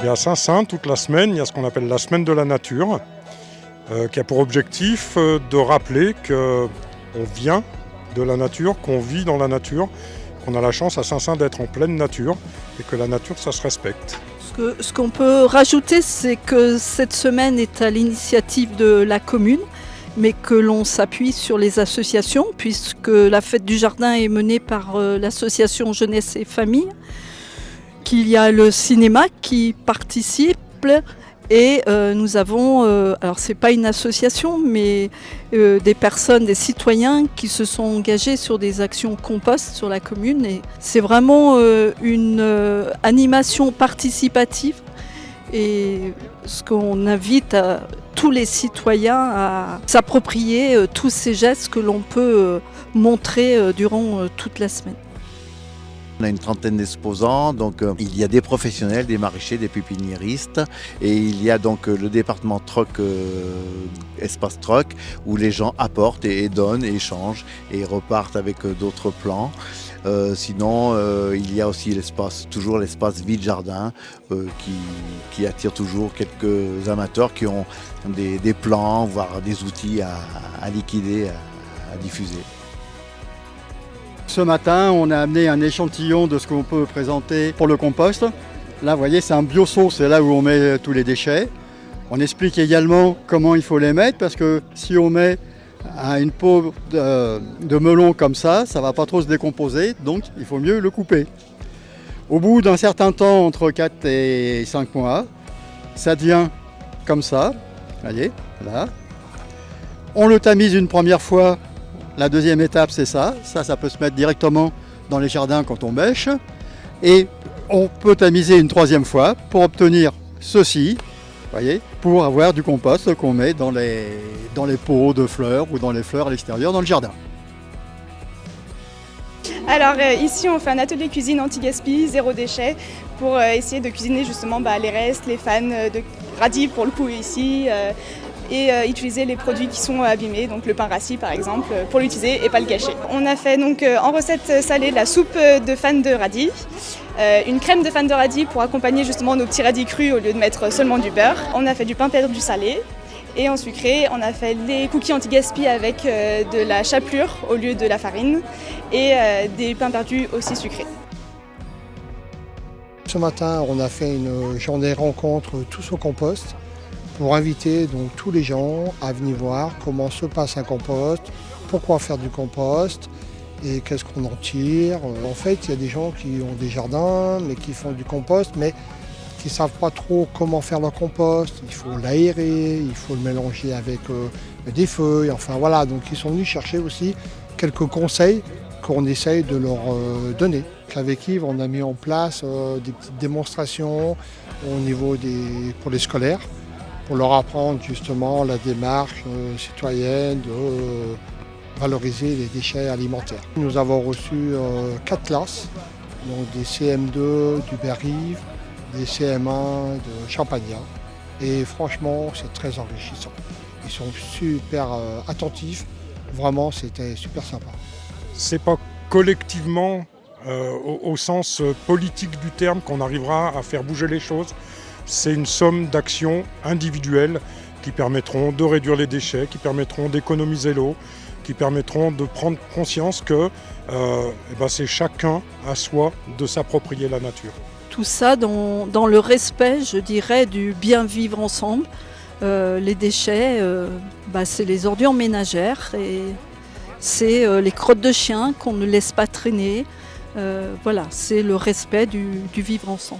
Et à Saint-Saëns, toute la semaine, il y a ce qu'on appelle la semaine de la nature, qui a pour objectif de rappeler qu'on vient de la nature, qu'on vit dans la nature, qu'on a la chance à Saint-Saëns d'être en pleine nature et que la nature, ça se respecte. Ce qu'on peut rajouter, c'est que cette semaine est à l'initiative de la commune, mais que l'on s'appuie sur les associations, puisque la fête du jardin est menée par l'association Jeunesse et Famille, qu'il y a le cinéma qui participe, et nous avons, alors c'est pas une association, mais des personnes, des citoyens qui se sont engagés sur des actions compost sur la commune, et c'est vraiment une animation participative, et ce qu'on invite tous les citoyens à s'approprier tous ces gestes que l'on peut montrer durant toute la semaine. On a une trentaine d'exposants, donc il y a des professionnels, des maraîchers, des pépiniéristes, et il y a donc le département troc, espace troc, où les gens apportent et donnent et échangent et repartent avec d'autres plans. Sinon, il y a aussi toujours l'espace vide-jardin qui attire toujours quelques amateurs qui ont des plans, voire des outils à liquider, à diffuser. Ce matin, on a amené un échantillon de ce qu'on peut présenter pour le compost. Là, vous voyez, c'est un bio-seau, c'est là où on met tous les déchets. On explique également comment il faut les mettre, parce que si on met une peau de melon comme ça ne va pas trop se décomposer, donc il faut mieux le couper. Au bout d'un certain temps, entre 4 et 5 mois, ça devient comme ça, vous voyez, là. On le tamise une première fois. La deuxième étape, c'est ça. Ça peut se mettre directement dans les jardins quand on bêche. Et on peut tamiser une troisième fois pour obtenir ceci, voyez, pour avoir du compost qu'on met dans les pots de fleurs ou dans les fleurs à l'extérieur dans le jardin. Alors ici, on fait un atelier cuisine anti-gaspi, zéro déchet, pour essayer de cuisiner justement les restes, les fans de radis pour le coup ici. Et utiliser les produits qui sont abîmés, donc le pain rassis par exemple, pour l'utiliser et pas le gâcher. On a fait donc en recette salée la soupe de fans de radis, une crème de fans de radis pour accompagner justement nos petits radis crus au lieu de mettre seulement du beurre. On a fait du pain perdu salé et en sucré, on a fait des cookies anti-gaspi avec de la chapelure au lieu de la farine et des pains perdus aussi sucrés. Ce matin, on a fait une journée rencontre tous au compost, pour inviter donc tous les gens à venir voir comment se passe un compost, pourquoi faire du compost et qu'est-ce qu'on en tire. En fait, il y a des gens qui ont des jardins, mais qui font du compost, mais qui ne savent pas trop comment faire leur compost. Il faut l'aérer, il faut le mélanger avec des feuilles, enfin voilà. Donc ils sont venus chercher aussi quelques conseils qu'on essaye de leur donner. Avec Yves, on a mis en place des petites démonstrations au niveau pour les scolaires, pour leur apprendre justement la démarche citoyenne de valoriser les déchets alimentaires. Nous avons reçu 4 classes, donc des CM2 du Berrive, des CM1 de Champagnat, et franchement c'est très enrichissant. Ils sont super attentifs, vraiment c'était super sympa. C'est pas collectivement, au sens politique du terme, qu'on arrivera à faire bouger les choses. C'est une somme d'actions individuelles qui permettront de réduire les déchets, qui permettront d'économiser l'eau, qui permettront de prendre conscience que c'est chacun à soi de s'approprier la nature. Tout ça dans le respect, je dirais, du bien vivre ensemble. Les déchets, c'est les ordures ménagères et c'est les crottes de chiens qu'on ne laisse pas traîner. Voilà, c'est le respect du vivre ensemble.